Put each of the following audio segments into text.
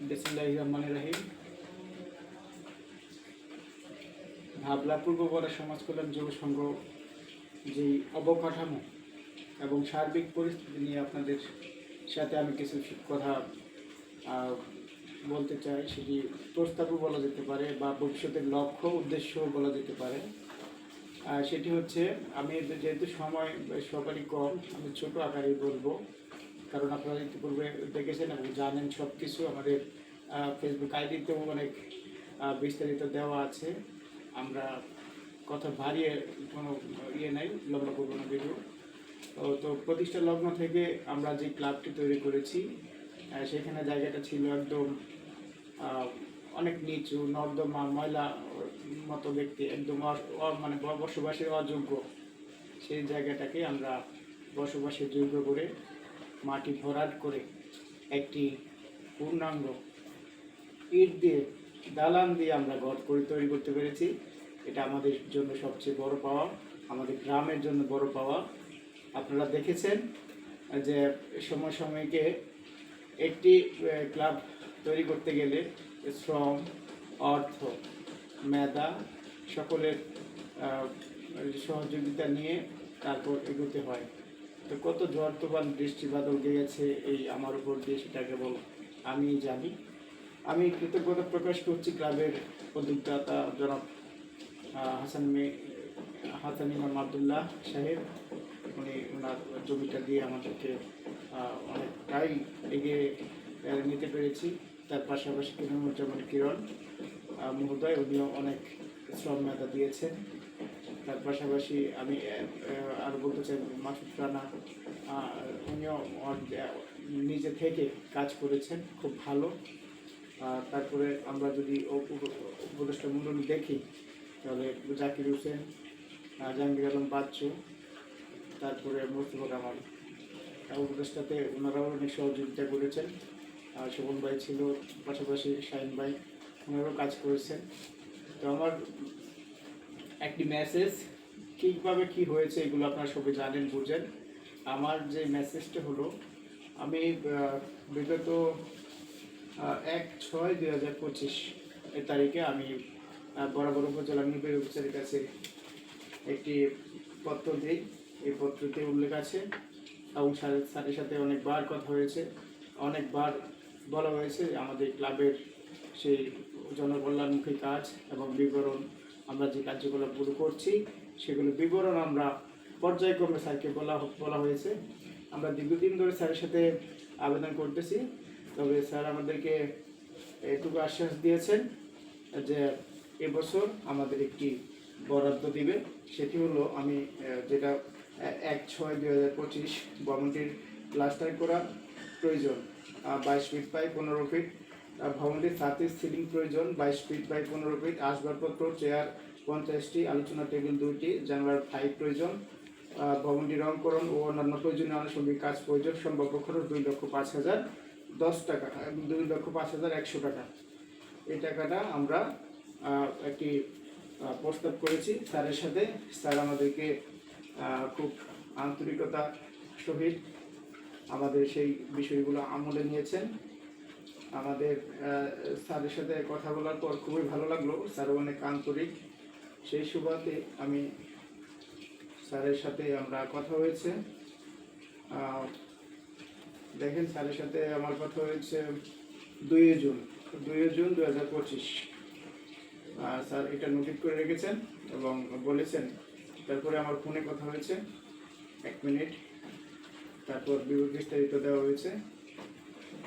বিসমিল্লাহির রহমানির রহিম। ভাবলা পূর্ব বরা সমাজ কল্যাণ যুব সংঘ যেই অবকাঠামো এবং সার্বিক পরিস্থিতি নিয়ে আপনাদের সাথে আমি কিছু কথা বলতে চাই। সেটি প্রস্তাবও বলা যেতে পারে বা ভবিষ্যতের লক্ষ্য উদ্দেশ্যও বলা যেতে পারে। সেটি হচ্ছে, আমি যেহেতু সময় সবারই কম, আমি ছোট আকারেই বলবো, কারণ আপনারা ইতিপূর্বে দেখেছেন এবং জানেন সব কিছু। আমাদের ফেসবুক আইডিতেও অনেক বিস্তারিত দেওয়া আছে। আমরা কথা বাড়িয়ে কোনো নাই, লম্বা করবো না ভিডিও। তো প্রতিষ্ঠা লগ্ন থেকে আমরা যে ক্লাবটি তৈরি করেছি, সেখানে জায়গাটা ছিল একদম অনেক নিচু, নর্দমা, ময়লা মতো দেখতে, একদম মানে বসবাসের অযোগ্য। সেই জায়গাটাকে আমরা বসবাসের যোগ্য করে মাটি ভরাট করে একটি পূর্ণাঙ্গ ইট দিয়ে, দালান দিয়ে আমরা ঘর করে তৈরি করতে পেরেছি। এটা আমাদের জন্য সবচেয়ে বড় পাওয়া, আমাদের গ্রামের জন্য বড় পাওয়া। আপনারা দেখেছেন যে সমসাময়িকে একটি ক্লাব তৈরি করতে গেলে শ্রম, অর্থ, মেধা সকলের সহযোগিতা নিয়ে তারপর এগোতে হয়। তো কত ঝড় তুফান বৃষ্টি বাদল গিয়েছে এই আমার উপর দিয়ে, সেটা কেবল আমি জানি। আমি কৃতজ্ঞতা প্রকাশ করছি ক্লাবের উদ্যোক্তা জনাব হাসান ইমাম আবদুল্লাহ সাহেব। উনি ওনার জমিটা দিয়ে আমাদেরকে অনেকটাই এগিয়ে নিতে পেরেছি। তার পাশাপাশি কিরণুজ্জামান কিরণ মহোদয়, উনিও অনেক শ্রম মেধা দিয়েছেন। তার পাশাপাশি আমি আরও বলতে চাই মাসুদ রানা, উনিও নিজে থেকে কাজ করেছেন খুব ভালো। তারপরে আমরা যদি উপদেষ্টা মণ্ডলী দেখি, তাহলে জাকির হোসেন, জাহাঙ্গীর আলম বাচ্চু, তারপরে মোস্তফা কামাল উপদেষ্টাতে ওনারাও অনেক সহযোগিতা করেছেন। শোভন ভাই ছিল, পাশাপাশি শাহিন ভাই, ওনারাও কাজ করেছেন। তো আমার একটি মেসেজ, কীভাবে কী হয়েছে এগুলো আপনারা সবাই জানেন, বুঝেন। আমার যে মেসেজটা হলো, আমি বিগত 1/6/2025 এ তারিখে আমি বরাবর উপজেলা নির্বাহী অফিসারের কাছে একটি পত্র দিই। এই পত্রতে উল্লেখ আছে এবং স্যারের সাথে অনেকবার কথা হয়েছে, অনেকবার বলা হয়েছে আমাদের ক্লাবের সেই জনকল্যাণমুখী কাজ এবং বিবরণ, আমরা যে কার্যকলাপগুলো করছি সেগুলো বিবরণ আমরা পর্যায়ক্রমে স্যারকে বলা হয়েছে। আমরা দীর্ঘদিন ধরে স্যারের সাথে আবেদন করতেছি, তবে স্যার আমাদেরকে এটুকু আশ্বাস দিয়েছেন যে এবছর আমাদের একটি বরাদ্দ দিবে। সেটি হলো, আমি যেটা 1/6/2025 ভবনটির প্লাস্টার করা প্রয়োজন 22 ফিট বাই 15 ফিট, ভবনটির ছাদের সিলিং প্রয়োজন 22 ফিট বাই 15 ফিট, আসবাবপত্র চেয়ার 50টি, আলোচনা টেবিল 2টি, জানালার 5 প্রয়োজন, ভবনটি রংকরণ ও অন্যান্য প্রয়োজনীয় আনুষঙ্গিক কাজ প্রয়োজন। সম্ভাব্য খরচ 2,05,010 টাকা এবং 2,05,100 টাকা। এই টাকাটা আমরা একটি প্রস্তাব করেছি স্যারের সাথে। স্যার আমাদেরকে খুব আন্তরিকতা সহিত আমাদের সেই বিষয়গুলো আমলে নিয়েছেন। আমাদের স্যারের সাথে কথা বলার পর খুবই ভালো লাগলো, স্যারও অনেক আন্তরিক। সেই সুবাদে আমি স্যারের সাথে আমরা কথা হয়েছে, দেখেন স্যারের সাথে আমার কথা হয়েছে 2 জুন 2025। স্যার এটা নোটিট করে রেখেছেন এবং বলেছেন। তারপরে আমার ফোনে কথা হয়েছে 1 মিনিট, তারপর বিস্তারিত দেওয়া হয়েছে,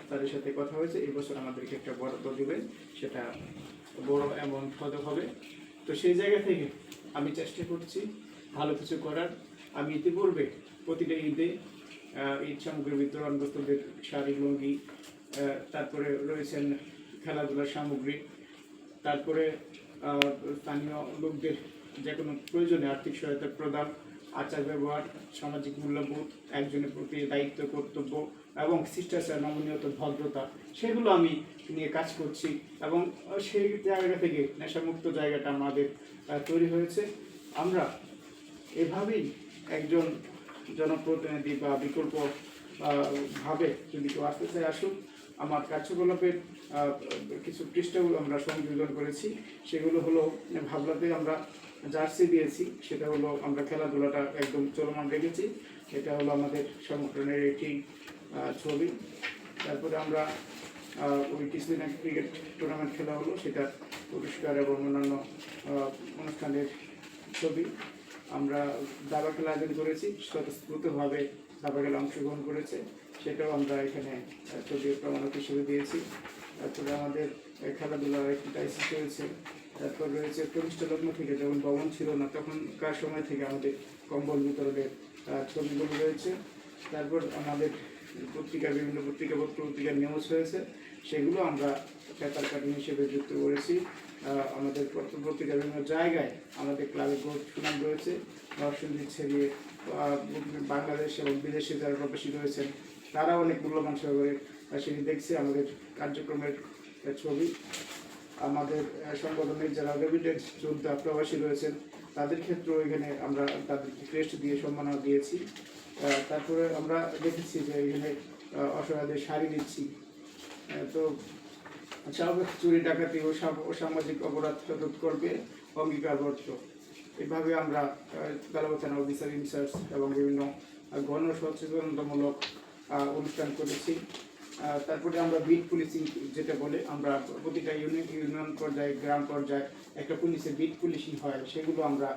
তাদের সাথে কথা হয়েছে। এই বছর আমাদেরকে একটা বরাদ্দ দেবে, সেটা বড় অ্যামাউন্ট হবে। তো সেই জায়গা থেকে আমি চেষ্টা করছি ভালো কিছু করার। আমি ইতিপূর্বে প্রতিটা ঈদে ঈদ সামগ্রী বিতরণগ্রস্তদের শাড়ি, লুঙ্গি, তারপরে রয়েছেন খেলাধুলার সামগ্রী, তারপরে স্থানীয় লোকদের যে কোনো প্রয়োজনে আর্থিক সহায়তা প্রদান, আচার ব্যবহার, সামাজিক মূল্যবোধ, একজনের প্রতি দায়িত্ব, কর্তব্য এবং শিষ্টাচার, নমনীয়তা, ভদ্রতা, সেগুলো আমি নিয়ে কাজ করছি। এবং সেই জায়গা থেকে নেশামুক্ত জায়গাটা আমাদের তৈরি হয়েছে। আমরা এভাবেই একজন জনপ্রতিনিধি বা বিকল্প ভাবে যদি কেউ আসতে চায় আসুক, আমার কার্যকলাপের কিছু পৃষ্ঠাগুলো আমরা সংযোজন করেছি। সেগুলো হলো ভাবলাতে আমরা জার্সি দিয়েছি, সেটা হলো আমরা খেলাধুলাটা একদম চলমান রেখেছি। এটা হলো আমাদের সংগঠনের একটি ছবি। তারপরে আমরা ওই কিছুদিন আগে ক্রিকেট টুর্নামেন্ট খেলা হলো, সেটা পুরস্কার এবং অন্যান্য অনুষ্ঠানের ছবি। আমরা দাবা খেলা আয়োজন করেছি, স্বতঃস্ফূর্তভাবে দাবা খেলা অংশগ্রহণ করেছে, সেটাও আমরা এখানে ছবি প্রমাণক হিসেবে দিয়েছি। তারপরে আমাদের খেলাধুলার একটি টাইসিস রয়েছে। তারপর রয়েছে প্রতিষ্ঠ লগ্ন থেকে, যখন ভবন ছিল না তখনকার সময় থেকে আমাদের কম্বল বিতরণের ছবিগুলো রয়েছে। তারপর আমাদের বিভিন্ন পত্রিকার নিউজ হয়েছে, সেগুলো আমরা পেপার কাটিং হিসেবে যুক্ত করেছি। আমাদের পত্রিকার বিভিন্ন জায়গায় আমাদের ক্লাবের সুনাম রয়েছে, নরসিংদী ছেড়িয়ে বাংলাদেশ এবং বিদেশে যারা প্রবাসী রয়েছেন তারা অনেক মূল্যবান সহকারে সেটি দেখছে আমাদের কার্যক্রমের ছবি। আমাদের সংগঠনের যারা রেমিটেন্স যোদ্ধা প্রবাসী রয়েছেন তাদের ক্ষেত্রেও এখানে আমরা তাদেরকে ক্রেস্ট দিয়ে সম্মাননা দিয়েছি। তারপরে আমরা দেখেছি যে এখানে অসহায়দের শাড়ি দিচ্ছি। তো চুরি ডাকাতি ও সামাজিক অপরাধ রোধ করবে অঙ্গীকারবদ্ধ। এভাবে আমরা তালাবাদ থানা অফিসার ইনচার্জ এবং বিভিন্ন গণ সচেতনতামূলক অনুষ্ঠান করেছি। তারপরে আমরা বিট পুলিশিং যেটা বলে, আমরা প্রতিটা ইউনিয়ন পর্যায়ে গ্রাম পর্যায়ে একটা পুলিশের বিট পুলিশিং হয়, সেগুলো আমরা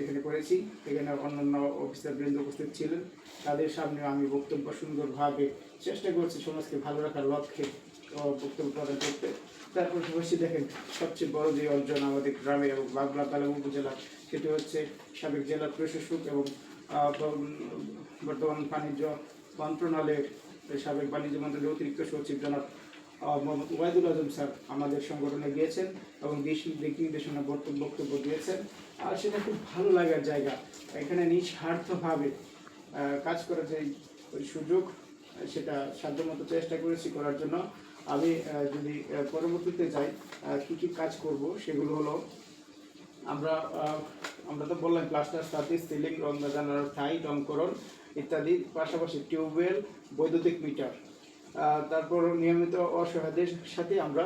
এখানে করেছি। এখানে অন্যান্য অফিসারবৃন্দ উপস্থিত ছিলেন, তাদের সামনে আমি বক্তব্য সুন্দরভাবে চেষ্টা করছি সমাজকে ভালো রাখার লক্ষ্যে বক্তব্য প্রদান করতে। তারপর অবশ্যই দেখেন সবচেয়ে বড় যে অর্জন আমাদের গ্রামে এবং বাগলা তালুক উপজেলা, সেটি হচ্ছে সাবেক জেলা প্রশাসক এবং বর্তমান বাণিজ্য মন্ত্রণালয়ের সাবেক বাণিজ্য মন্ত্রণালয়ের অতিরিক্ত সচিব জনাব মোহাম্মদ ওবায়দুল আজম স্যার আমাদের সংগঠনে গিয়েছেন এবং দিক নির্দেশনা বক্তব্য দিয়েছেন। আর সেটা খুব ভালো লাগার জায়গা। এখানে নিঃস্বার্থভাবে কাজ করার যে সুযোগ, সেটা সাধ্যমতো চেষ্টা করেছি করার জন্য। আমি যদি পরবর্তীতে যাই কী কী কাজ করব, সেগুলো হলো আমরা তো বললাম প্লাস্টার, সার্ভিস, সিলিং, রং জানালার ঠাই, রংকরণ ইত্যাদি, পাশাপাশি টিউবওয়েল, বৈদ্যুতিক মিটার। তারপর নিয়মিত অসহায়দের সাথে আমরা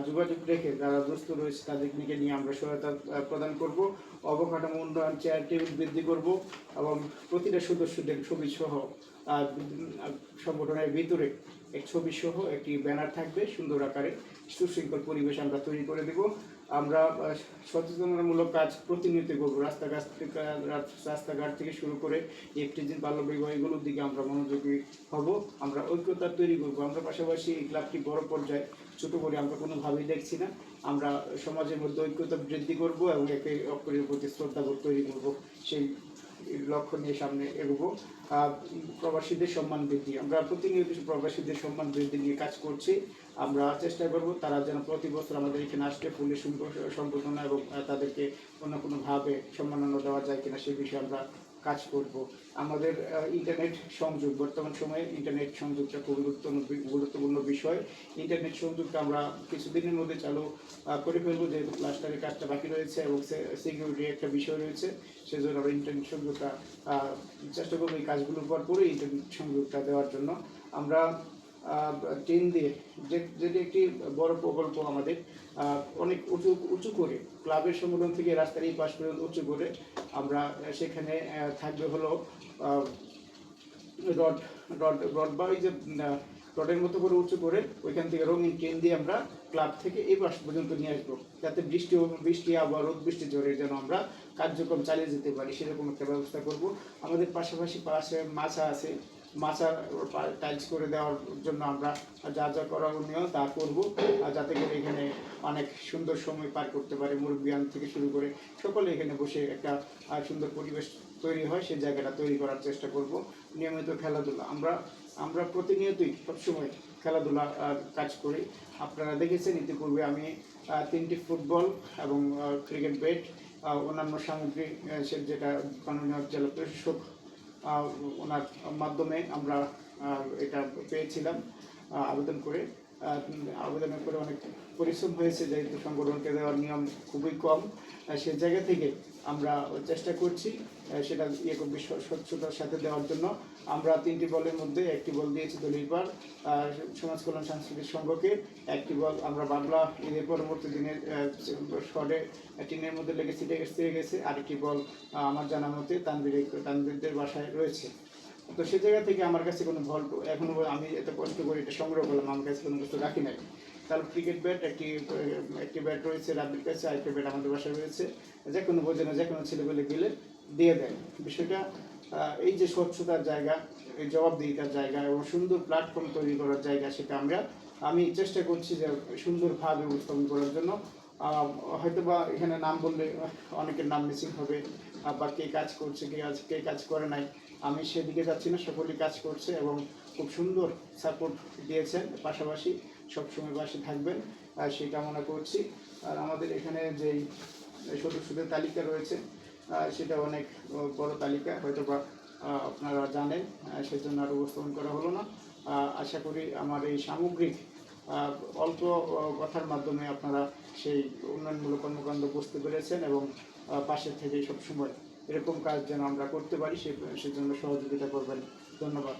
যোগাযোগ রেখে যারা দুস্থ রয়েছে তাদেরকে নিয়ে আমরা সহায়তা প্রদান করব। অবকাঠামো উন্নয়ন, চেয়ার টেবিল বৃদ্ধি করব এবং প্রতিটা সদস্যদের ছবি সহ সংগঠনের ভিতরে এক ছবি সহ একটি ব্যানার থাকবে, সুন্দর আকারে সুশৃঙ্খল পরিবেশ আমরা তৈরি করে দেব। আমরা সচেতনতামূলক কাজ প্রতিনিয়ত করব, রাস্তাঘাট থেকে শুরু করে ইফটিজিং, বাল্যবিবাহ, এগুলোর দিকে আমরা মনোযোগী হব। আমরা ঐক্যতা তৈরি করব। আমরা পাশাপাশি এই ক্লাবটি বড় পর্যায়ে ছোট করে আমরা কোনোভাবেই দেখছি না। আমরা সমাজের মধ্যে ঐক্যতা বৃদ্ধি করব এবং একে অপরের প্রতি শ্রদ্ধাবোধ তৈরি করব, সেই লক্ষ্য নিয়ে সামনে এগোবো। প্রবাসীদের সম্মান বৃদ্ধি, আমরা প্রতিনিয়ত প্রবাসীদের সম্মান বৃদ্ধি নিয়ে কাজ করছি। আমরা চেষ্টা করব তারা যেন প্রতি বছর আমাদের এখানে আসলে ফুলের সম্বর্ধনা এবং তাদেরকে অন্য কোনোভাবে সম্মাননা দেওয়া যায় কিনা সে বিষয়ে আমরা কাজ করব। আমাদের ইন্টারনেট সংযোগ, বর্তমান সময়ে ইন্টারনেট সংযোগটা খুবই গুরুত্বপূর্ণ বিষয়। ইন্টারনেট সংযোগটা আমরা কিছুদিনের মধ্যে চালু করে ফেলবো, যেহেতু প্লাস্টারের কাজটা বাকি রয়েছে এবং সিকিউরিটি একটা বিষয় রয়েছে, সেজন্য আমরা ইন্টারনেট সংযোগটা চেষ্টা করবো এই কাজগুলোর পর করে ইন্টারনেট সংযোগটা দেওয়ার জন্য। আমরা ট্রেন দিয়ে যেটি একটি বড় প্রকল্প আমাদের, অনেক উঁচু করে ক্লাবের সংগঠন থেকে রাস্তার এই পাশ পর্যন্ত উঁচু করে আমরা সেখানে থাকবে হলো রড বা ওই যে রডের মতো করে উঁচু করে ওইখান থেকে রঙিন ট্রেন দিয়ে আমরা ক্লাব থেকে এই পাশ পর্যন্ত নিয়ে আসবো, যাতে বৃষ্টি আবার রোদ বৃষ্টি ঝড়ের যেন আমরা কার্যক্রম চালিয়ে যেতে পারি, সেরকম একটা ব্যবস্থা করব। আমাদের পাশাপাশি পাশে মাছা আছে, মাছার টাইলস করে দেওয়ার জন্য আমরা যা যা করণীয় তা করব, যাতে করে এখানে অনেক সুন্দর সময় পার করতে পারে মুরব্বিয়ান থেকে শুরু করে সকলে এখানে বসে একটা সুন্দর পরিবেশ তৈরি হয়, সেই জায়গাটা তৈরি করার চেষ্টা করব। নিয়মিত খেলাধুলা, আমরা প্রতিনিয়তই সবসময় খেলাধুলা কাজ করি। আপনারা দেখেছেন ইতিপূর্বে আমি 3টি ফুটবল এবং ক্রিকেট ব্যাট অন্যান্য সামগ্রী যেটা মাননীয় জেলা প্রশাসক ওনার মাধ্যমে আমরা এটা পেয়েছিলাম। আবেদনের করে অনেক পরিশ্রম হয়েছে, যেহেতু সংগঠনকে দেওয়ার নিয়ম খুবই কম, সেই জায়গা থেকে আমরা চেষ্টা করছি সেটা স্বচ্ছতার সাথে দেওয়ার জন্য। আমরা 3টি বলের মধ্যে 1টি বল দিয়েছি দলিলপাড় সমাজ কল্যাণ সাংস্কৃতিক সংঘকে, 1টি বল আমরা বাবলা ঈদের পরবর্তী দিনের শর্টে টিনের মধ্যে লেগে ছিটে গেছে, আরেকটি বল আমার জানা মতে তানভীরদের বাসায় রয়েছে। তো সে জায়গা থেকে আমার কাছে কোনো বল এখনো আমি এত কষ্ট করে এটা সংগ্রহ করলাম, আমার কাছে কোনো কিছু রাখি নাই। তার ক্রিকেট ব্যাট একটি ব্যাট রয়েছে রাব্বির কাছে, আরেকটি ব্যাট আমাদের বাসায় রয়েছে। যে কোনো বোঝে না, যে কোনো ছেলেবেলে গেলে দিয়ে দেয়। বিষয়টা এই যে স্বচ্ছতার জায়গা, এই জবাবদিহিতার জায়গা এবং সুন্দর প্ল্যাটফর্ম তৈরি করার জায়গা, সেটা আমি চেষ্টা করছি যে সুন্দরভাবে উপস্থাপন করার জন্য। হয়তো বা এখানে নাম বললে অনেকের নাম মিসিং হবে, বা কে কাজ করছে কে কাজ করে নাই, আমি সেদিকে যাচ্ছি না। সকলেই কাজ করছে এবং খুব সুন্দর সাপোর্ট দিয়েছেন, পাশাপাশি সবসময় পাশে থাকবেন সেই কামনা করছি। আর আমাদের এখানে যেই সদস্যদের তালিকা রয়েছে সেটা অনেক বড় তালিকা, হয়তো বা আপনারা জানেন, সেজন্য আর উপস্থাপন করা হলো না। আশা করি আমার এই সামগ্রিক অল্প কথার মাধ্যমে আপনারা সেই উন্নয়নমূলক কর্মকাণ্ড বুঝতে পেরেছেন এবং পাশে থেকে সবসময় এরকম কাজ যেন আমরা করতে পারি সেজন্য সহযোগিতা করবেন। ধন্যবাদ।